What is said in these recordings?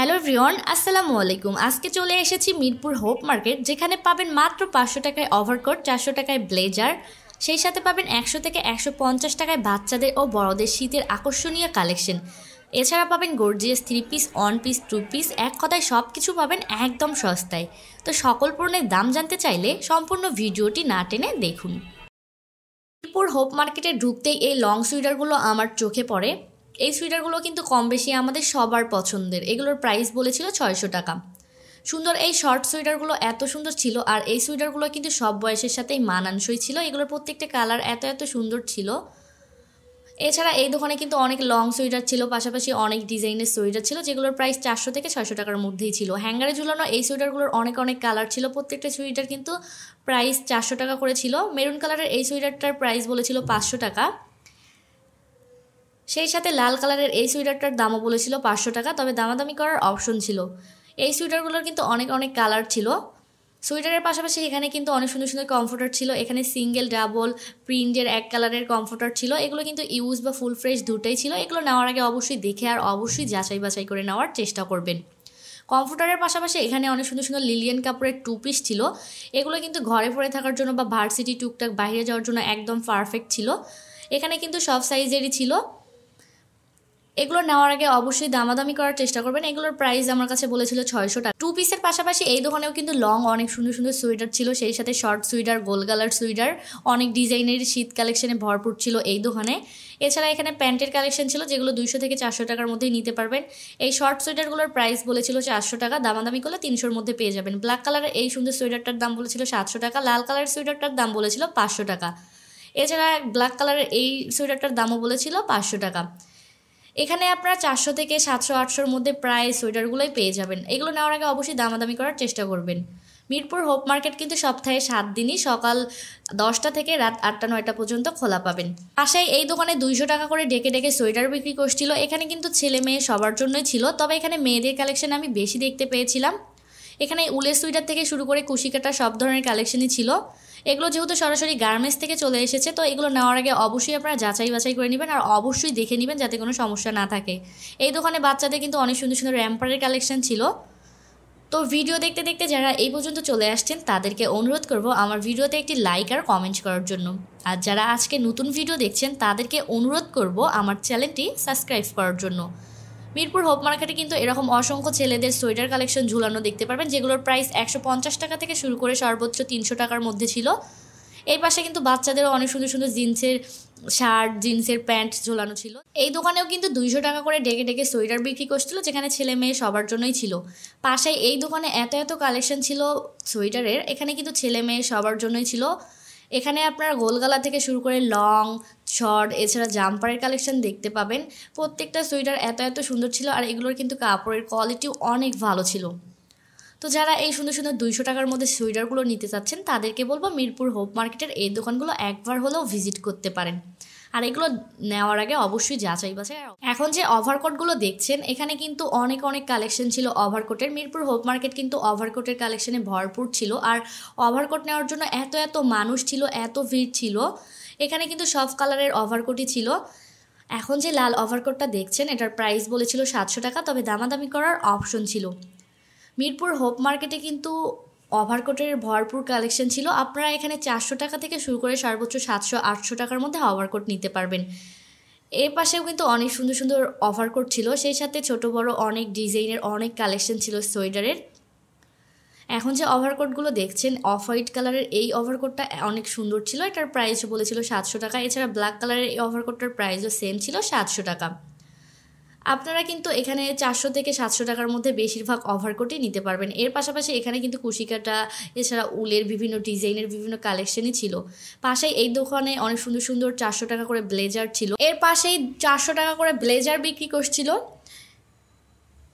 Hello everyone, আসসালামু আলাইকুম। আজকে চলে এসেছি মিরপুর হোপ মার্কেট, যেখানে পাবেন মাত্র 500 টাকায় ওভারকোট, 400 টাকায় ব্লেজার, সেই সাথে পাবেন 100 থেকে 150 টাকায় বাচ্চাদের ও বড়দের শীতের আকর্ষণীয় কালেকশন। এছাড়া পাবেন গর্জিয়াস 3 পিস, 1 পিস, 2 পিস, এক কথায় সব কিছু পাবেন একদম সস্তায়। তো সকল পণ্যের দাম জানতে চাইলে সম্পূর্ণ ভিডিওটি না টেনে দেখুন। মিরপুর হোপ মার্কেটে ঢুকতেই এই লং সুইটারগুলো আমার চোখে পড়ে। এই সুইটারগুলো কিন্তু কম বেশি আমাদের সবার পছন্দের। এগুলোর প্রাইস বলেছিল 600 টাকা। সুন্দর এই শর্ট সুইটারগুলো এত সুন্দর ছিল, আর এই সুইটারগুলো কিন্তু সব বয়সের সাথেই মানানসই ছিল। এগুলোর প্রত্যেকটা কালার এত এত সুন্দর ছিল। এছাড়া এই দোকানে কিন্তু অনেক লং সুইটার ছিল, পাশাপাশি অনেক ডিজাইনের সুইটার ছিল, যেগুলোর প্রাইস 400 থেকে 600 টাকার মধ্যেই ছিল। হ্যাঙ্গারে ঝুলানো এই সুইটারগুলোর অনেক অনেক কালার ছিল। প্রত্যেকটা সুইটার কিন্তু প্রাইস 400 টাকা করে ছিল। মেরুন কালারের এই সুইটারটার প্রাইস বলেছিল 500 টাকা। সেই সাথে লাল কালারের এই সুইটারটার দামও বলেছিল 500 টাকা, তবে দামাদামি করার অপশন ছিল। এই সুইটারগুলোর কিন্তু অনেক অনেক কালার ছিল। সুইটারের পাশাপাশি এখানে কিন্তু অনেক সুন্দর সুন্দর কমফোর্টার ছিল। এখানে সিঙ্গেল, ডাবল, প্রিন্টের এক কালারের কমফোর্টার ছিল। এগুলো কিন্তু ইউজ বা ফুল ফ্রেশ দুটোই ছিল। এগুলো নেওয়ার আগে অবশ্যই দেখে আর অবশ্যই যাচাই বাছাই করে নেওয়ার চেষ্টা করবেন। কমফোর্টারের পাশাপাশি এখানে অনেক সুন্দর সুন্দর লিলিয়ান কাপড়ের 2 পিস ছিল। এগুলো কিন্তু ঘরে পরে থাকার জন্য বা ভার্সিটি টুকটাক বাইরে যাওয়ার জন্য একদম পারফেক্ট ছিল। এখানে কিন্তু সব সাইজেরই ছিল। এগুলো নেওয়ার আগে অবশ্যই দামাদামি করার চেষ্টা করবেন। এগুলোর প্রাইস আমার কাছে বলেছিল 600 টাকা। 2 পিসের পাশাপাশি এই দোকানেও কিন্তু লং অনেক সুন্দর সুন্দর সুইটার ছিল, সেই সাথে শর্ট সুইটার, গোল গালার সুইটার, অনেক ডিজাইনের শীত কালেকশনে ভরপুর ছিল এই দোকানে। এছাড়া এখানে প্যান্টের কালেকশন ছিল, যেগুলো 200 থেকে 400 টাকার মধ্যেই নিতে পারবেন। এই শর্ট সুইটারগুলোর প্রাইস বলেছিল 400 টাকা, দামাদামি করলে 300-র মধ্যে পেয়ে যাবেন। ব্ল্যাক কালারের এই সুন্দর সুইটারটার দাম বলেছিল 700 টাকা। লাল কালারের সুইটারটার দাম বলেছিল 500 টাকা। এছাড়া ব্ল্যাক কালারের এই সুইটারটার দামও বলেছিল 500 টাকা। এখানে আপনারা 400 থেকে 700-800-র মধ্যে প্রায় সোয়েটারগুলোই পেয়ে যাবেন। এগুলো নেওয়ার আগে অবশ্যই দামাদামি করার চেষ্টা করবেন। মিরপুর হোপ মার্কেট কিন্তু সপ্তাহে 7 দিনই সকাল 10টা থেকে রাত 8টা-9টা পর্যন্ত খোলা পাবেন। পাশেই এই দোকানে 200 টাকা করে ডেকে ডেকে সোয়েটার বিক্রি করছিল। এখানে কিন্তু ছেলে মেয়ে সবার জন্যই ছিল, তবে এখানে মেয়েদের কালেকশন আমি বেশি দেখতে পেয়েছিলাম। এখানে উলের সুইটার থেকে শুরু করে কুশি কাটা সব ধরনের কালেকশনই ছিল। এগুলো যেহেতু সরাসরি গার্মেন্টস থেকে চলে এসেছে, তো এগুলো নেওয়ার আগে অবশ্যই আপনারা যাচাই বাছাই করে নেবেন আর অবশ্যই দেখে নেবেন যাতে কোনো সমস্যা না থাকে। এই দোকানে বাচ্চাদের কিন্তু অনেক সুন্দর সুন্দর র্যাম্পারের কালেকশন ছিল। তো ভিডিও দেখতে দেখতে যারা এই পর্যন্ত চলে আসছেন তাদেরকে অনুরোধ করব আমার ভিডিওতে একটি লাইক আর কমেন্ট করার জন্য। আর যারা আজকে নতুন ভিডিও দেখছেন তাদেরকে অনুরোধ করব আমার চ্যানেলটি সাবস্ক্রাইব করার জন্য। মিরপুর হোপ মার্কেটে কিন্তু এরকম অসংখ্য ছেলেদের সোয়েটার কালেকশন ঝুলানো দেখতে পারবেন, যেগুলোর প্রাইস 150 টাকা থেকে শুরু করে সর্বোচ্চ 300 টাকার মধ্যে ছিল। এই পাশে কিন্তু বাচ্চাদেরও অনেক সুন্দর সুন্দর জিন্সের শার্ট, জিন্সের প্যান্ট ঝোলানো ছিল। এই দোকানেও কিন্তু 200 টাকা করে ডেকে ডেকে সোয়েটার বিক্রি করছিল, যেখানে ছেলে মেয়ে সবার জন্যই ছিল। পাশে এই দোকানে এত এত কালেকশন ছিল সোয়েটারের, এখানে কিন্তু ছেলে মেয়ে সবার জন্যই ছিল। এখানে আপনার গোলগালা থেকে শুরু করে লং, শর্ট, এছাড়া জাম্পারের কালেকশন দেখতে পাবেন। প্রত্যেকটা সোয়েটার এত এত সুন্দর ছিল, আর এগুলোর কিন্তু কাপড়ের কোয়ালিটিও অনেক ভালো ছিল। তো যারা এই সুন্দর সুন্দর 200 টাকার মধ্যে সোয়েটারগুলো নিতে চাচ্ছেন তাদেরকে বলবো মিরপুর হোপ মার্কেটের এই দোকানগুলো একবার হলেও ভিজিট করতে পারেন। আর এগুলো নেওয়ার আগে অবশ্যই যাচাই বাছাই। এখন যে ওভারকোটগুলো দেখছেন, এখানে কিন্তু অনেক অনেক কালেকশন ছিল ওভারকোটের। মিরপুর হোপ মার্কেট কিন্তু ওভারকোটের কালেকশনে ভরপুর ছিল, আর ওভারকোট নেওয়ার জন্য এত এত মানুষ ছিল, এত ভিড় ছিল। এখানে কিন্তু সব কালারের ওভারকোটই ছিল। এখন যে লাল ওভারকোটটা দেখছেন, এটার প্রাইস বলেছিল 700 টাকা, তবে দামাদামি করার অপশন ছিল। মিরপুর হোপ মার্কেটে কিন্তু ওভারকোটের ভরপুর কালেকশন ছিল। আপনারা এখানে 400 টাকা থেকে শুরু করে সর্বোচ্চ 700-800 টাকার মধ্যে ওভারকোট নিতে পারবেন। এর পাশেও কিন্তু অনেক সুন্দর সুন্দর ওভারকোট ছিল, সেই সাথে ছোট বড় অনেক ডিজাইনের অনেক কালেকশন ছিল সোয়েটারের। এখন যে ওভারকোটগুলো দেখছেন, অফ হোয়াইট কালারের এই ওভারকোটটা অনেক সুন্দর ছিল, এটার প্রাইসও বলেছিল 700 টাকা। এছাড়া ব্ল্যাক কালারের এই ওভারকোটটার প্রাইসও সেম ছিল 700 টাকা। আপনারা কিন্তু এখানে 400 থেকে 700 টাকার মধ্যে বেশিরভাগ ওভারকোটই নিতে পারবেন। এর পাশাপাশি এখানে কিন্তু কুশিকাটা, এছাড়া উলের বিভিন্ন ডিজাইনের বিভিন্ন কালেকশনই ছিল। পাশেই এই দোকানে অনেক সুন্দর সুন্দর 400 টাকা করে ব্লেজার ছিল। এর পাশেই 400 টাকা করে ব্লেজার বিক্রি করছিল।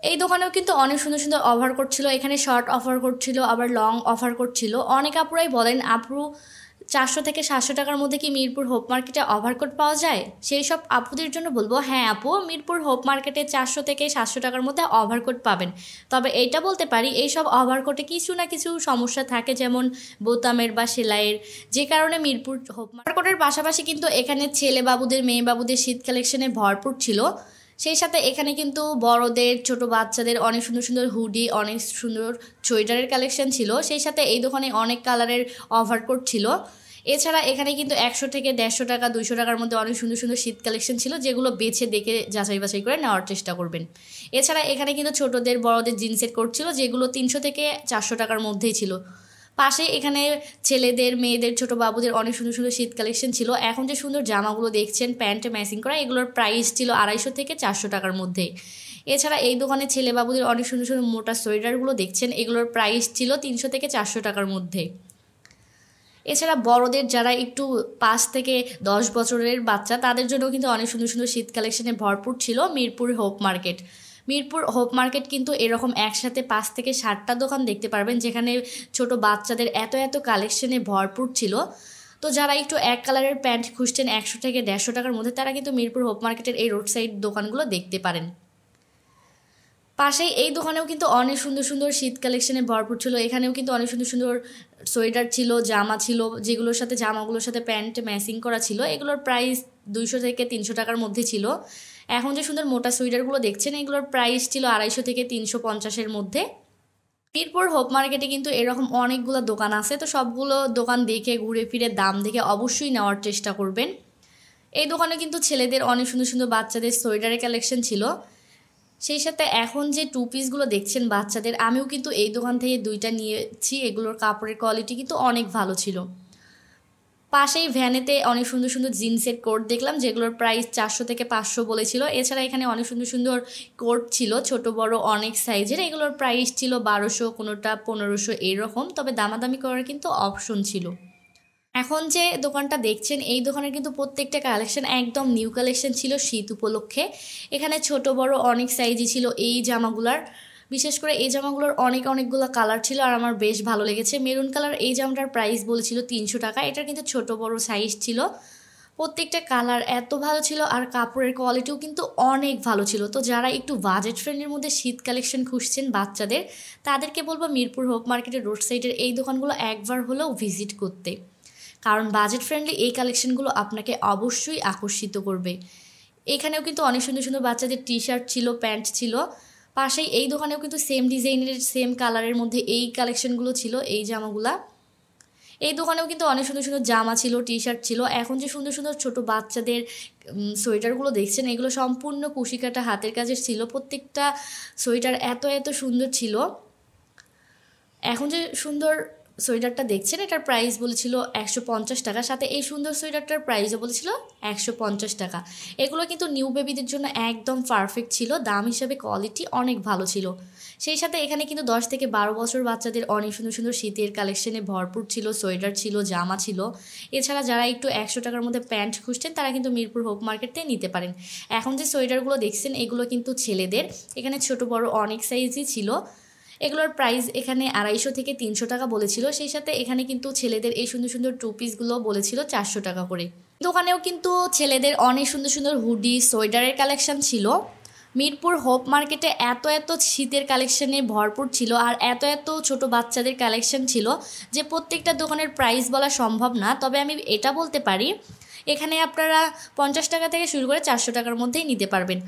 এই দোকানেও কিন্তু অনেক সুন্দর সুন্দর ওভারকোট ছিল। এখানে শর্ট ওভারকোট ছিল, আবার লং ওভারকোট ছিল। অনেক আপুরাই বলেন, আপু 400 থেকে 700 টাকার মধ্যে কি মিরপুর হোপ মার্কেটে ওভারকোট পাওয়া যায়? সেই সব আপুদের জন্য বলবো, হ্যাঁ আপু, মিরপুর হোপ মার্কেটে 400 থেকে 700 টাকার মধ্যে ওভারকোট পাবেন। তবে এইটা বলতে পারি, এই সব ওভারকোটে কিছু না কিছু সমস্যা থাকে, যেমন বোতামের বা সেলাইয়ের, যে কারণে মিরপুর হোপ ওভারকোটের পাশাপাশি কিন্তু এখানে ছেলে বাবুদের, মেয়ে বাবুদের শীত কালেকশনে ভরপুর ছিল। সেই সাথে এখানে কিন্তু বড়দের ছোট বাচ্চাদের অনেক সুন্দর সুন্দর হুডি, অনেক সুন্দর সোয়েটারের কালেকশন ছিল। সেই সাথে এই দোকানে অনেক কালারের ওভারকোট ছিল। এছাড়া এখানে কিন্তু 100 থেকে 150 টাকা 200 টাকার মধ্যে অনেক সুন্দর সুন্দর শীত কালেকশন ছিল, যেগুলো বেছে দেখে যাচাই বাছাই করে নেওয়ার চেষ্টা করবেন। এছাড়া এখানে কিন্তু ছোটদের বড়দের জিন্সের কোট ছিল, যেগুলো 300 থেকে 400 টাকার মধ্যেই ছিল। পাশে এখানে ছেলেদের, মেয়েদের, ছোট বাবুদের অনেক সুন্দর সুন্দর শীত কালেকশন ছিল। এখন যে সুন্দর জামাগুলো দেখছেন প্যান্টে ম্যাচিং করা, এগুলোর প্রাইস ছিল 250 থেকে 400 টাকার মধ্যে। এছাড়া এই দোকানে ছেলে বাবুদের অনেক সুন্দর সুন্দর মোটা সোয়েটারগুলো দেখছেন, এগুলোর প্রাইস ছিল 300 থেকে 400 টাকার মধ্যে। এছাড়া বড়দের যারা একটু 5 থেকে 10 বছরের বাচ্চা, তাদের জন্য কিন্তু অনেক সুন্দর সুন্দর শীত কালেকশনে ভরপুর ছিল Mirpur hope market. Mirpur hope market কিন্তু এরকম একসাথে 5 থেকে 7টা দোকান দেখতে পারবেন, যেখানে ছোট বাচ্চাদের এত এত কালেকশনে ভরপুর ছিল। তো যারা একটু এক কালারের প্যান্ট খুঁজছেন 100 থেকে 150 টাকার মধ্যে, তারা কিন্তু মিরপুর হোপ মার্কেটের এই রোড সাইড দোকানগুলো দেখতে পারেন। পাশেই এই দোকানেও কিন্তু অনেক সুন্দর সুন্দর শীত কালেকশনে ভরপুর ছিল। এখানেও কিন্তু অনেক সুন্দর সুন্দর সোয়েটার ছিল, জামা ছিল, যেগুলোর সাথে জামাগুলোর সাথে প্যান্ট ম্যাচিং করা ছিল। এগুলোর প্রাইস 200 থেকে 300 টাকার মধ্যে ছিল। এখন যে সুন্দর মোটা সোয়েটারগুলো দেখছেন, এগুলোর প্রাইস ছিল 250 থেকে 350-এর মধ্যে। মিরপুর হোপ মার্কেটে কিন্তু এরকম অনেকগুলো দোকান আছে, তো সবগুলো দোকান দেখে ঘুরে ফিরে দাম দেখে অবশ্যই নেওয়ার চেষ্টা করবেন। এই দোকানে কিন্তু ছেলেদের অনেক সুন্দর সুন্দর বাচ্চাদের সোয়েটারের কালেকশন ছিল। সেই সাথে এখন যে টু পিসগুলো দেখছেন বাচ্চাদের, আমিও কিন্তু এই দোকান থেকে 2টা নিয়েছি। এগুলোর কাপড়ের কোয়ালিটি কিন্তু অনেক ভালো ছিল। পাশেই ভ্যানেতে অনেক সুন্দর সুন্দর জিন্সের কোট দেখলাম, যেগুলোর প্রাইস 400 থেকে 500 বলেছিল। এছাড়া এখানে অনেক সুন্দর সুন্দর কোট ছিল, ছোট বড় অনেক সাইজের। এগুলোর প্রাইস ছিল 1200, কোনোটা 1500 এইরকম, তবে দামাদামি করার কিন্তু অপশন ছিল। এখন যে দোকানটা দেখছেন, এই দোকানের কিন্তু প্রত্যেকটা কালেকশন একদম নিউ কালেকশন ছিল শীত উপলক্ষে। এখানে ছোট বড় অনেক সাইজই ছিল এই জামাগুলার। বিশেষ করে এই জামাগুলোর অনেকগুলো কালার ছিল, আর আমার বেশ ভালো লেগেছে। মেরুন কালার এই জামাটার প্রাইস বলেছিল 300 টাকা। এটার কিন্তু ছোট বড় সাইজ ছিল। প্রত্যেকটা কালার এত ভালো ছিল, আর কাপড়ের কোয়ালিটিও কিন্তু অনেক ভালো ছিল। তো যারা একটু বাজেট ফ্রেন্ডের মধ্যে শীত কালেকশন খুঁজছেন বাচ্চাদের, তাদেরকে বলবো মিরপুর হোপ মার্কেটের রোড সাইডের এই দোকানগুলো একবার হলেও ভিজিট করতে, কারণ বাজেট ফ্রেন্ডলি এই কালেকশনগুলো আপনাকে অবশ্যই আকর্ষিত করবে। এখানেও কিন্তু অনেক সুন্দর সুন্দর বাচ্চাদের টি শার্ট ছিল, প্যান্ট ছিল। পাশেই এই দোকানেও কিন্তু সেম ডিজাইনের, সেম কালারের মধ্যে এই কালেকশনগুলো ছিল, এই জামাগুলা। এই দোকানেও কিন্তু অনেক সুন্দর সুন্দর জামা ছিল, টি শার্ট ছিল। এখন যে সুন্দর সুন্দর ছোট বাচ্চাদের সোয়েটারগুলো দেখছেন, এগুলো সম্পূর্ণ কুশিকাটা হাতের কাজের ছিল। প্রত্যেকটা সোয়েটার এত এত সুন্দর ছিল। এখন যে সুন্দর সোয়েটারটা দেখছেন, এটার প্রাইস বলেছিল 150 টাকা, সাথে এই সুন্দর সোয়েটারটার প্রাইসও বলেছিল 150 টাকা। এগুলো কিন্তু নিউ বেবিদের জন্য একদম পারফেক্ট ছিল, দাম হিসাবে কোয়ালিটি অনেক ভালো ছিল। সেই সাথে এখানে কিন্তু 10 থেকে 12 বছর বাচ্চাদের অনেক সুন্দর সুন্দর শীতের কালেকশনে ভরপুর ছিল, সোয়েটার ছিল, জামা ছিল। এছাড়া যারা একটু 100 টাকার মধ্যে প্যান্ট খুঁজছেন, তারা কিন্তু মিরপুর হোপ মার্কেট থেকে নিতে পারেন। এখন যে সোয়েটারগুলো দেখছেন, এগুলো কিন্তু ছেলেদের। এখানে ছোট বড় অনেক সাইজই ছিল। এগুলোর প্রাইস এখানে 250 থেকে 300 টাকা বলেছিল। সেই সাথে এখানে কিন্তু ছেলেদের এই সুন্দর সুন্দর টু পিসগুলো বলেছিল 400 টাকা করে। দোকানেও কিন্তু ছেলেদের অনেক সুন্দর সুন্দর হুডি, সোয়েটারের কালেকশন ছিল। মিরপুর হোপ মার্কেটে এত এত শীতের কালেকশনে ভরপুর ছিল, আর এত এত ছোট বাচ্চাদের কালেকশন ছিল যে প্রত্যেকটা দোকানের প্রাইস বলা সম্ভব না। তবে আমি এটা বলতে পারি, এখানে আপনারা 50 টাকা থেকে শুরু করে 400 টাকার মধ্যেই নিতে পারবেন।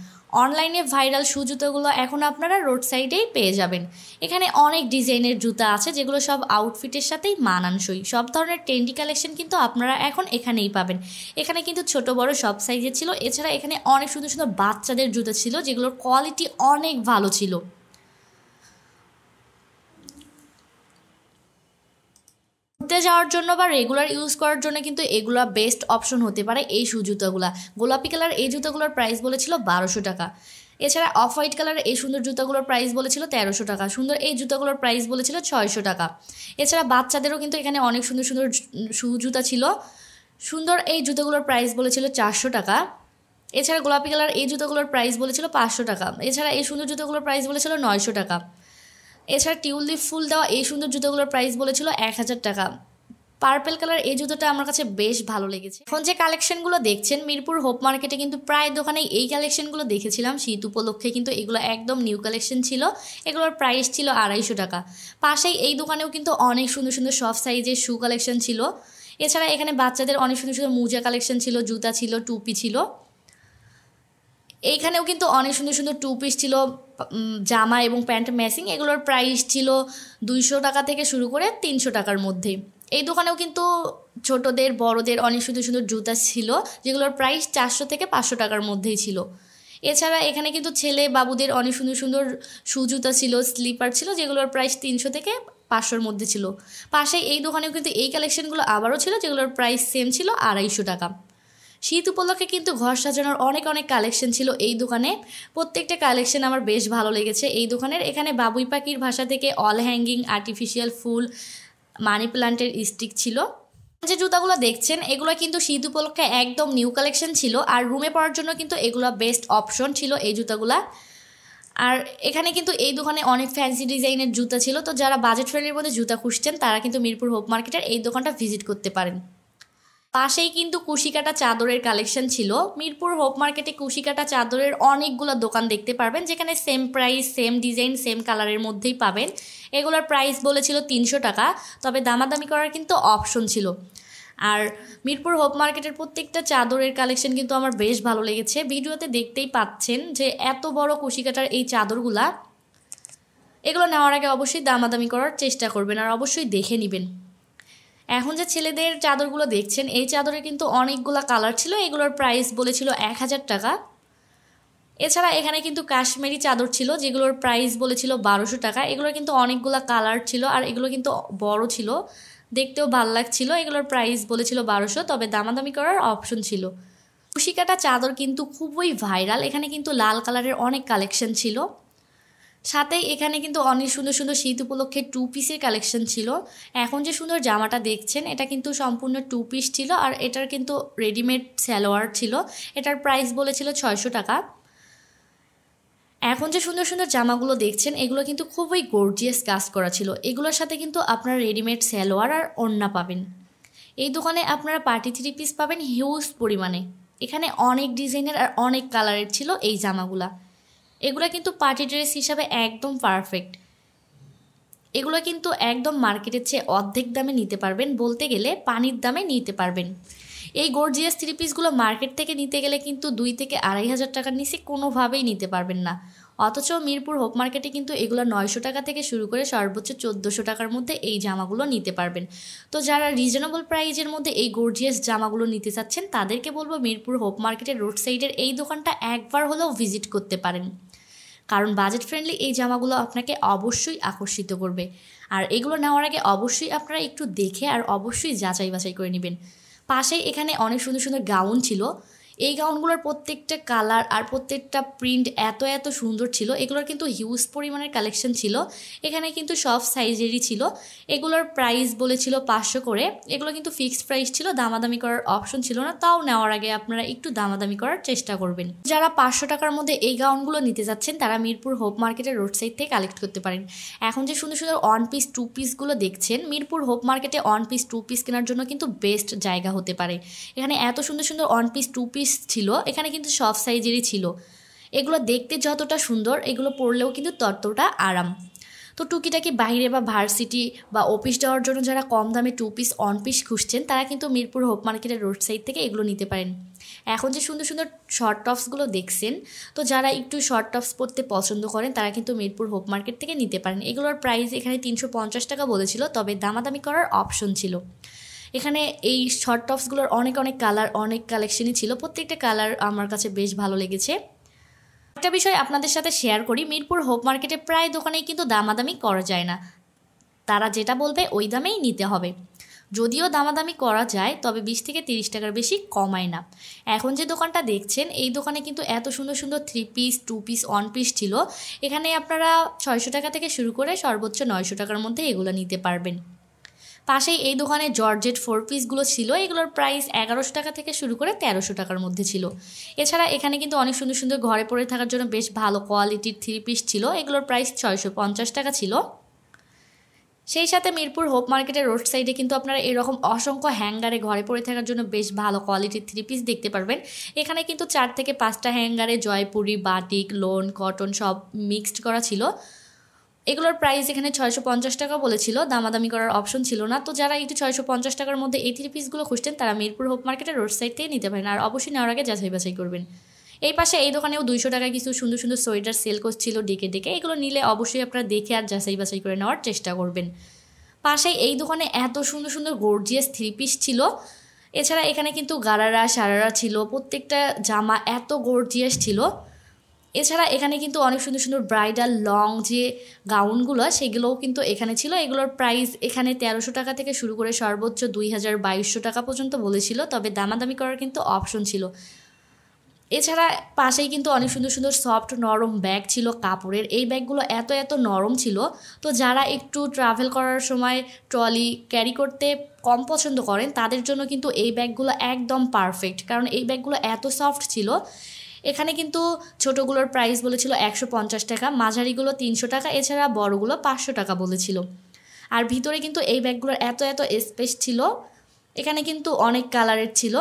অনলাইনে ভাইরাল শু জুতোগুলো এখন আপনারা রোড সাইডেই পেয়ে যাবেন। এখানে অনেক ডিজাইনের জুতা আছে, যেগুলো সব আউটফিটের সাথেই মানানসই। সব ধরনের ট্রেন্ডি কালেকশন কিন্তু আপনারা এখন এখানেই পাবেন। এখানে কিন্তু ছোট বড় সব সাইজের ছিল। এছাড়া এখানে অনেক সুন্দর সুন্দর বাচ্চাদের জুতো ছিল, যেগুলোর কোয়ালিটি অনেক ভালো ছিল। ঘুরতে যাওয়ার জন্য বা রেগুলার ইউজ করার জন্য কিন্তু এগুলা বেস্ট অপশন হতে পারে এই শু জুতাগুলা। গোলাপি কালার এই জুতাগুলোর প্রাইস বলেছিল 1200 টাকা। এছাড়া অফ হোয়াইট কালারের এই সুন্দর জুতাগুলোর প্রাইস বলেছিল 1300 টাকা। সুন্দর এই জুতাগুলোর প্রাইস বলেছিল 600 টাকা। এছাড়া বাচ্চাদেরও কিন্তু এখানে অনেক সুন্দর সুন্দর শু জুতা ছিল। সুন্দর এই জুতাগুলোর প্রাইস বলেছিল 400 টাকা। এছাড়া গোলাপি কালার এই জুতাগুলোর প্রাইস বলেছিল 500 টাকা। এছাড়া এই সুন্দর জুতাগুলোর প্রাইস বলেছিল 900 টাকা। এছাড়া টিউলিপ ফুল দেওয়া এই সুন্দর জুতোগুলোর প্রাইস বলেছিল 1000 টাকা। পার্পেল কালার এই জুতোটা আমার কাছে বেশ ভালো লেগেছে। এখন যে কালেকশনগুলো দেখছেন, মিরপুর হোপ মার্কেটে কিন্তু প্রায় দোকানেই এই কালেকশনগুলো দেখেছিলাম শীত উপলক্ষে, কিন্তু এগুলো একদম নিউ কালেকশন ছিল। এগুলোর প্রাইস ছিল 250 টাকা। পাশেই এই দোকানেও কিন্তু অনেক সুন্দর সুন্দর সব সাইজের শু কালেকশন ছিল। এছাড়া এখানে বাচ্চাদের অনেক সুন্দর সুন্দর মোজা কালেকশন ছিল, জুতা ছিল, টুপি ছিল। এইখানেও কিন্তু অনেক সুন্দর সুন্দর টু পিস ছিল, জামা এবং প্যান্ট ম্যাচিং। এগুলোর প্রাইস ছিল 200 টাকা থেকে শুরু করে 300 টাকার মধ্যে। এই দোকানেও কিন্তু ছোটদের বড়দের অনেক সুন্দর সুন্দর জুতা ছিল, যেগুলোর প্রাইস 400 থেকে 500 টাকার মধ্যেই ছিল। এছাড়া এখানে কিন্তু ছেলে বাবুদের অনেক সুন্দর সুন্দর শু জুতা ছিল, স্লিপার ছিল, যেগুলোর প্রাইস 300 থেকে 500-র মধ্যে ছিল। পাশে এই দোকানেও কিন্তু এই কালেকশনগুলো আবারও ছিল, যেগুলোর প্রাইস সেম ছিল 250 টাকা। শীত উপলক্ষে কিন্তু ঘর সাজানোর অনেক অনেক কালেকশন ছিল এই দোকানে। প্রত্যেকটা কালেকশন আমার বেশ ভালো লেগেছে এই দোকানের। এখানে বাবুই পাখির ভাষা থেকে অল হ্যাঙ্গিং, আর্টিফিশিয়াল ফুল, মানি প্লান্টের স্টিক ছিল। যে জুতাগুলো দেখছেন এগুলো কিন্তু শীত উপলক্ষে একদম নিউ কালেকশন ছিল, আর রুমে পরার জন্য কিন্তু এগুলো বেস্ট অপশন ছিল এই জুতাগুলা। আর এখানে কিন্তু এই দোকানে অনেক ফ্যান্সি ডিজাইনের জুতা ছিল। তো যারা বাজেট ফ্রেন্ডলির মধ্যে জুতা খুঁজছেন তারা কিন্তু মিরপুর হোপ মার্কেটের এই দোকানটা ভিজিট করতে পারেন। পাশেই কিন্তু কুশিকাটা চাদরের কালেকশন ছিল। মিরপুর হোপ মার্কেটে কুশিকাটা চাদরের অনেকগুলো দোকান দেখতে পারবেন, যেখানে same price, same design, same কালারের মধ্যেই পাবেন। এগুলোর প্রাইস বলেছিল 300 টাকা, তবে দামাদামি করার কিন্তু অপশন ছিল। আর মিরপুর হোপ মার্কেটের প্রত্যেকটা চাদরের কালেকশন কিন্তু আমার বেশ ভালো লেগেছে। ভিডিওতে দেখতেই পাচ্ছেন যে এত বড় কুশিকাটার এই চাদরগুলা, এগুলো নেওয়ার আগে অবশ্যই দামাদামি করার চেষ্টা করবেন আর অবশ্যই দেখে নেবেন। এখন যে ছেলেদের চাদরগুলো দেখছেন এই চাদরে কিন্তু অনেকগুলো কালার ছিল। এগুলোর প্রাইস বলেছিল 1000 টাকা। এছাড়া এখানে কিন্তু কাশ্মীরি চাদর ছিল, যেগুলোর প্রাইস বলেছিল 1200 টাকা। এগুলোর কিন্তু অনেকগুলো কালার ছিল, আর এগুলো কিন্তু বড় ছিল, দেখতেও ভালো লাগছিল। এগুলোর প্রাইস বলেছিল 1200, তবে দামাদামি করার অপশন ছিল। কুশিকাটা চাদর কিন্তু খুবই ভাইরাল। এখানে কিন্তু লাল কালারের অনেক কালেকশন ছিল। সাথে এখানে কিন্তু অনেক সুন্দর সুন্দর শীত উপলক্ষে টু পিসের কালেকশন ছিল। এখন যে সুন্দর জামাটা দেখছেন এটা কিন্তু সম্পূর্ণ টু পিস ছিল, আর এটার কিন্তু রেডিমেড সালোয়ার ছিল। এটার প্রাইস বলেছিল 600 টাকা। এখন যে সুন্দর সুন্দর জামাগুলো দেখছেন এগুলো কিন্তু খুবই গর্জিয়াস কাজ করা ছিল। এগুলোর সাথে কিন্তু আপনারা রেডিমেড সালোয়ার আর ওড়না পাবেন। এই দোকানে আপনারা পার্টি থ্রি পিস পাবেন হিউজ পরিমাণে। এখানে অনেক ডিজাইনের আর অনেক কালারের ছিল এই জামাগুলা। এগুলো কিন্তু পার্টি ড্রেস হিসাবে একদম পারফেক্ট। এগুলো কিন্তু একদম মার্কেটের চেয়ে অর্ধেক দামে নিতে পারবেন, বলতে গেলে পানির দামে নিতে পারবেন। এই গর্জিয়াস থ্রি পিসগুলো মার্কেট থেকে নিতে গেলে কিন্তু 2 থেকে 2500 টাকার নিচে কোনোভাবেই নিতে পারবেন না। অথচ মিরপুর হোপ মার্কেটে কিন্তু এগুলো 900 টাকা থেকে শুরু করে সর্বোচ্চ 1400 টাকার মধ্যে এই জামাগুলো নিতে পারবেন। তো যারা রিজনেবল প্রাইজের মধ্যে এই গর্জিয়াস জামাগুলো নিতে চাচ্ছেন তাদেরকে বলবো মিরপুর হোপ মার্কেটের রোড সাইডের এই দোকানটা একবার হলেও ভিজিট করতে পারেন, কারণ বাজেট ফ্রেন্ডলি এই জামাগুলো আপনাকে অবশ্যই আকর্ষিত করবে। আর এগুলো নেওয়ার আগে অবশ্যই আপনারা একটু দেখে আর অবশ্যই যাচাই বাছাই করে নেবেন। পাশেই এখানে অনেক সুন্দর সুন্দর গাউন ছিল। এই গাউনগুলোর প্রত্যেকটা কালার আর প্রত্যেকটা প্রিন্ট এত এত সুন্দর ছিল। এগুলোর কিন্তু হিউজ পরিমাণের কালেকশন ছিল। এখানে কিন্তু সব সাইজেরই ছিল। এগুলোর প্রাইস বলেছিল 500 করে। এগুলো কিন্তু ফিক্সড প্রাইস ছিল, দামাদামি করার অপশন ছিল না। তাও নেওয়ার আগে আপনারা একটু দামাদামি করার চেষ্টা করবেন। যারা 500 টাকার মধ্যে এই গাউনগুলো নিতে যাচ্ছেন তারা মিরপুর হোপ মার্কেটের রোড সাইড থেকে কালেক্ট করতে পারেন। এখন যে সুন্দর সুন্দর ওয়ান পিস টু পিসগুলো দেখছেন, মিরপুর হোপ মার্কেটে ওয়ান পিস টু পিস কেনার জন্য কিন্তু বেস্ট জায়গা হতে পারে। এখানে এত সুন্দর সুন্দর ওয়ান পিস টু পিস ছিল। এখানে কিন্তু সব সাইজেরই ছিল। এগুলো দেখতে যতটা সুন্দর, এগুলো পরলেও কিন্তু ততটা আরাম। তো টুকিটাকি বাইরে বা ভার্সিটি বা অফিস যাওয়ার জন্য যারা কম দামে টু পিস অন পিস খুঁজছেন তারা কিন্তু মিরপুর হোপ মার্কেটের রোড সাইড থেকে এগুলো নিতে পারেন। এখন যে সুন্দর সুন্দর শর্ট টপসগুলো দেখছেন, তো যারা একটু শর্ট টপস পরতে পছন্দ করেন তারা কিন্তু মিরপুর হোপ মার্কেট থেকে নিতে পারেন। এগুলোর প্রাইস এখানে 350 টাকা বলেছিল, তবে দামাদামি করার অপশন ছিল। এখানে এই শর্ট টপসগুলোর অনেক অনেক কালার, অনেক কালেকশনই ছিল। প্রত্যেকটা কালার আমার কাছে বেশ ভালো লেগেছে। একটা বিষয় আপনাদের সাথে শেয়ার করি, মিরপুর হোপ মার্কেটে প্রায় দোকানেই কিন্তু দামাদামি করা যায় না। তারা যেটা বলবে ওই দামেই নিতে হবে। যদিও দামাদামি করা যায় তবে 20 থেকে 30 টাকার বেশি কমায় না। এখন যে দোকানটা দেখছেন এই দোকানে কিন্তু এত সুন্দর সুন্দর three piece, two piece, one piece ছিল। এখানে আপনারা 600 টাকা থেকে শুরু করে সর্বোচ্চ 900 টাকার মধ্যে এগুলো নিতে পারবেন। পাশেই এই দোকানে জর্জেট 4 পিসগুলো ছিল। এগুলোর প্রাইস 1100 টাকা থেকে শুরু করে 1300 টাকার মধ্যে ছিল। এছাড়া এখানে কিন্তু অনেক সুন্দর সুন্দর ঘরে পরে থাকার জন্য বেশ ভালো কোয়ালিটির 3 পিস ছিল। এগুলোর প্রাইস 650 টাকা ছিল। সেই সাথে মিরপুর হোপ মার্কেটের রোড সাইডে কিন্তু আপনারা এরকম অসংখ্য হ্যাঙ্গারে ঘরে পরে থাকার জন্য বেশ ভালো কোয়ালিটির 3 পিস দেখতে পারবেন। এখানে কিন্তু 4 থেকে 5টা হ্যাঙ্গারে জয়পুরি, বাটিক, লোন, কটন সব মিক্সড করা ছিল। এগুলোর প্রাইস এখানে 650 টাকা বলেছিল, দামাদামি করার অপশন ছিল না। তো যারা একটু 650 টাকার মধ্যে এই 3 পিসগুলো খুঁজতেন তারা মিরপুর হোপ মার্কেটের রোড সাইড থেকে নিতে পারেন। আর অবশ্যই নেওয়ার আগে যাচাই বাছাই করবেন। এই পাশে এই দোকানেও 200 টাকায় কিছু সুন্দর সুন্দর সোয়েটার সেল করছিল ডেকে ডেকে। এগুলো নিলে অবশ্যই আপনারা দেখে আর যাচাই বাছাই করে নেওয়ার চেষ্টা করবেন। পাশেই এই দোকানে এত সুন্দর সুন্দর গর্জিয়াস 3 পিস ছিল। এছাড়া এখানে কিন্তু গারারা সারারা ছিল, প্রত্যেকটা জামা এত গর্জিয়াস ছিল। এছাড়া এখানে কিন্তু অনেক সুন্দর সুন্দর ব্রাইডাল লং যে গাউনগুলো সেগুলোও কিন্তু এখানে ছিল। এগুলোর প্রাইস এখানে 1300 টাকা থেকে শুরু করে সর্বোচ্চ 2200 টাকা পর্যন্ত বলেছিল, তবে দামাদামি করার কিন্তু অপশন ছিল। এছাড়া পাশেই কিন্তু অনেক সুন্দর সুন্দর সফট নরম ব্যাগ ছিল কাপড়ের। এই ব্যাগগুলো এত এত নরম ছিল, তো যারা একটু ট্রাভেল করার সময় ট্রলি ক্যারি করতে কম পছন্দ করেন তাদের জন্য কিন্তু এই ব্যাগগুলো একদম পারফেক্ট, কারণ এই ব্যাগগুলো এত সফট ছিল। এখানে কিন্তু ছোটোগুলোর প্রাইস বলেছিল 150 টাকা, মাঝারিগুলো 300 টাকা, এছাড়া বড়গুলো 500 টাকা বলেছিল। আর ভিতরে কিন্তু এই ব্যাগগুলোর এত এত স্পেস ছিল। এখানে কিন্তু অনেক কালারের ছিল।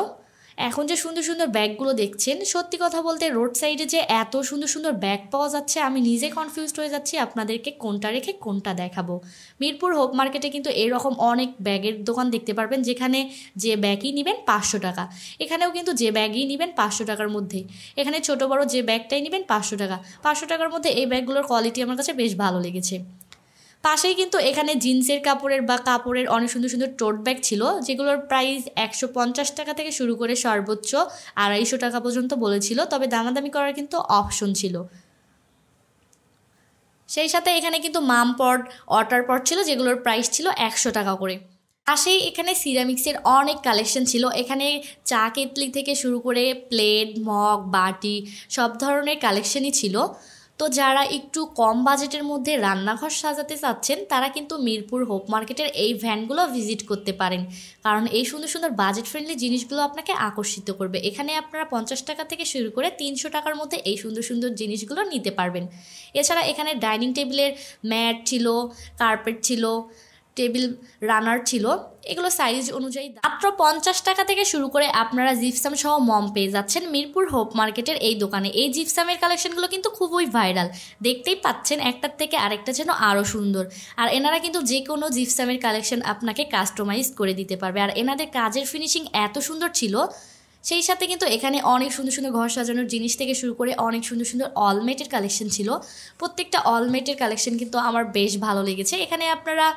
এখন যে সুন্দর সুন্দর ব্যাগগুলো দেখছেন, সত্যি কথা বলতে রোড সাইডে যে এত সুন্দর সুন্দর ব্যাগ পাওয়া যাচ্ছে আমি নিজে কনফিউজড হয়ে যাচ্ছি আপনাদেরকে কোনটা রেখে কোনটা দেখাবো। মিরপুর হোপ মার্কেটে কিন্তু এরকম অনেক ব্যাগের দোকান দেখতে পারবেন যেখানে যে ব্যাগই নেবেন 500 টাকা। এখানেও কিন্তু যে ব্যাগই নেবেন 500 টাকার মধ্যেই। এখানে ছোট বড় যে ব্যাগটাই নেবেন 500 টাকা। 500 টাকার মধ্যে এই ব্যাগগুলোর কোয়ালিটি আমার কাছে বেশ ভালো লেগেছে। পাশেই কিন্তু এখানে জিন্সের কাপড়ের বা কাপড়ের অনেক সুন্দর সুন্দর টোট ব্যাগ ছিল, যেগুলোর প্রাইস 150 টাকা থেকে শুরু করে সর্বোচ্চ 250 টাকা পর্যন্ত বলেছিল, তবে দামাদামি করার কিন্তু অপশন ছিল। সেই সাথে এখানে কিন্তু মাম পট ওয়াটার পট ছিল, যেগুলোর প্রাইস ছিল 100 টাকা করে। পাশেই এখানে সিরামিক্সের অনেক কালেকশন ছিল। এখানে চা কেতলি থেকে শুরু করে প্লেট মগ বাটি সব ধরনের কালেকশনই ছিল। তো যারা একটু কম বাজেটের মধ্যে রান্নাঘর সাজাতে চাচ্ছেন তারা কিন্তু মিরপুর হোপ মার্কেটের এই ভ্যানগুলো ভিজিট করতে পারেন, কারণ এই সুন্দর সুন্দর বাজেট ফ্রেন্ডলি জিনিসগুলো আপনাকে আকর্ষিত করবে। এখানে আপনারা 50 টাকা থেকে শুরু করে 300 টাকার মধ্যে এই সুন্দর সুন্দর জিনিসগুলো নিতে পারবেন। এছাড়া এখানে ডাইনিং টেবিলের ম্যাট ছিল, কার্পেট ছিল, টেবিল রানার ছিল, এগুলো সাইজ অনুযায়ী মাত্র 50 টাকা থেকে শুরু করে আপনারা জিপসাম সহ মম পেয়ে যাচ্ছেন মিরপুর হোপ মার্কেটের এই দোকানে। এই জিপসামের কালেকশনগুলো কিন্তু খুবই ভাইরাল, দেখতেই পাচ্ছেন একটার থেকে আরেকটা যেন আরও সুন্দর। আর এনারা কিন্তু যে কোনো জিপসামের কালেকশন আপনাকে কাস্টমাইজ করে দিতে পারবে, আর এনাদের কাজের ফিনিশিং এত সুন্দর ছিল। সেই সাথে কিন্তু এখানে অনেক সুন্দর সুন্দর ঘর সাজানোর জিনিস থেকে শুরু করে অনেক সুন্দর সুন্দর অলমেটের কালেকশন ছিল। প্রত্যেকটা অলমেটের কালেকশন কিন্তু আমার বেশ ভালো লেগেছে। এখানে আপনারা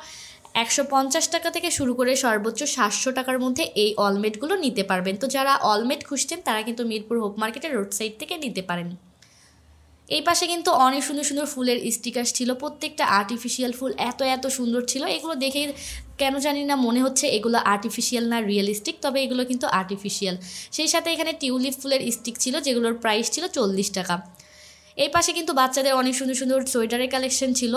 150 টাকা থেকে শুরু করে সর্বোচ্চ 700 টাকার মধ্যে এই অলমেটগুলো নিতে পারবেন। তো যারা অলমেট খুঁজছেন তারা কিন্তু মিরপুর হোপ মার্কেটের রোড সাইড থেকে নিতে পারেন। এই পাশে কিন্তু অনেক সুন্দর সুন্দর ফুলের স্টিকার ছিল, প্রত্যেকটা আর্টিফিশিয়াল ফুল এত এত সুন্দর ছিল। এগুলো দেখে কেন জানি না মনে হচ্ছে এগুলো আর্টিফিশিয়াল না রিয়েলিস্টিক, তবে এগুলো কিন্তু আর্টিফিশিয়াল। সেই সাথে এখানে টিউলিপ ফুলের স্টিক ছিল, যেগুলোর প্রাইস ছিল 40 টাকা। এই পাশে কিন্তু বাচ্চাদের অনেক সুন্দর সুন্দর সোয়েটারের কালেকশন ছিল,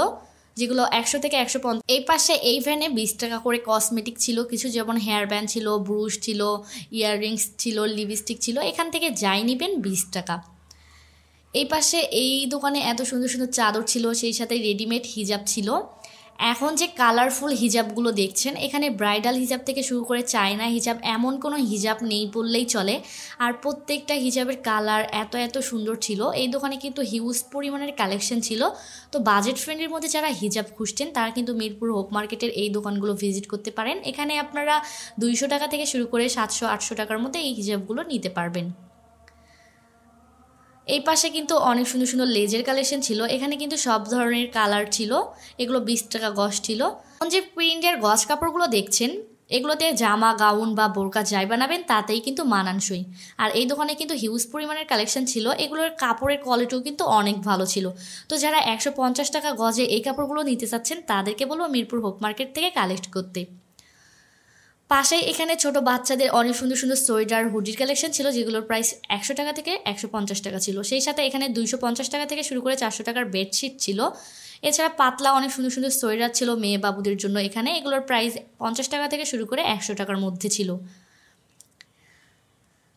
যেগুলো 100 থেকে 150। এই পাশে এই ভ্যানে 20 টাকা করে কসমেটিক ছিল কিছু, যেমন হেয়ার ব্যান্ড ছিল, ব্রুশ ছিল, ইয়াররিংস ছিল, লিপস্টিক ছিল। এখান থেকে যাই নেবেন 20 টাকা। এই পাশে এই দোকানে এত সুন্দর সুন্দর চাদর ছিল, সেই সাথে রেডিমেড হিজাব ছিল। এখন যে কালারফুল হিজাবগুলো দেখছেন, এখানে ব্রাইডাল হিজাব থেকে শুরু করে চায়না হিজাব, এমন কোনো হিজাব নেই বললেই চলে। আর প্রত্যেকটা হিজাবের কালার এত এত সুন্দর ছিল। এই দোকানে কিন্তু হিউজ পরিমাণের কালেকশন ছিল। তো বাজেট ফ্রেন্ডের মধ্যে যারা হিজাব খুঁজছেন তারা কিন্তু মিরপুর হোপ মার্কেটের এই দোকানগুলো ভিজিট করতে পারেন। এখানে আপনারা 200 টাকা থেকে শুরু করে 700-800 টাকার মধ্যে এই হিজাবগুলো নিতে পারবেন। এই পাশে কিন্তু অনেক সুন্দর সুন্দর লেজের কালেকশন ছিল। এখানে কিন্তু সব ধরনের কালার ছিল, এগুলো 20 টাকা গজ ছিল। যে প্রিন্টের গজ কাপড়গুলো দেখছেন, এগুলোতে জামা গাউন বা বোরকা যাই বানাবেন তাতেই কিন্তু মানানসই। আর এই দোকানে কিন্তু হিউজ পরিমাণের কালেকশন ছিল, এগুলোর কাপড়ের কোয়ালিটিও কিন্তু অনেক ভালো ছিল। তো যারা 150 টাকা গজে এই কাপড়গুলো নিতে চাচ্ছেন তাদেরকে বলবো মিরপুর হোপ মার্কেট থেকে কালেক্ট করতে। পাশেই এখানে ছোট বাচ্চাদের অনেক সুন্দর সুন্দর সোয়েটার হুডির কালেকশন ছিল, যেগুলোর প্রাইস 100 টাকা থেকে 150 টাকা ছিল। সেই সাথে এখানে 250 টাকা থেকে শুরু করে 400 টাকার বেডশিট ছিল। এছাড়া পাতলা অনেক সুন্দর সুন্দর সোয়েটার ছিল মেয়ে বাবুদের জন্য। এখানে এগুলোর প্রাইস 50 টাকা থেকে শুরু করে 100 টাকার মধ্যে ছিল।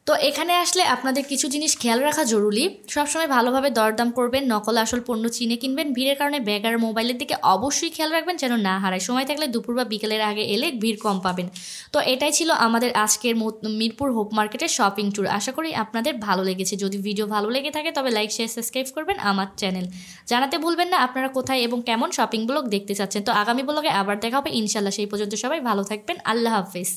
তো এখানে আসলে আপনাদের কিছু জিনিস খেয়াল রাখা জরুরি। সবসময় ভালোভাবে দরদাম করবেন, নকল আসল পণ্য চিনে কিনবেন। ভিড়ের কারণে ব্যাগ আর মোবাইলের দিকে অবশ্যই খেয়াল রাখবেন যেন না হারায়। সময় থাকলে দুপুর বা বিকেলের আগে এলে ভিড় কম পাবেন। তো এটাই ছিল আমাদের আজকের মিরপুর হোপ মার্কেটের শপিং ট্যুর। আশা করি আপনাদের ভালো লেগেছে। যদি ভিডিও ভালো লেগে থাকে তবে লাইক শেয়ার সাবস্ক্রাইব করবেন আমার চ্যানেল। জানাতে ভুলবেন না আপনারা কোথায় এবং কেমন শপিং ব্লগ দেখতে চাচ্ছেন। তো আগামী ব্লগে আবার দেখা হবে ইনশাল্লাহ। সেই পর্যন্ত সবাই ভালো থাকবেন। আল্লাহ হাফেজ।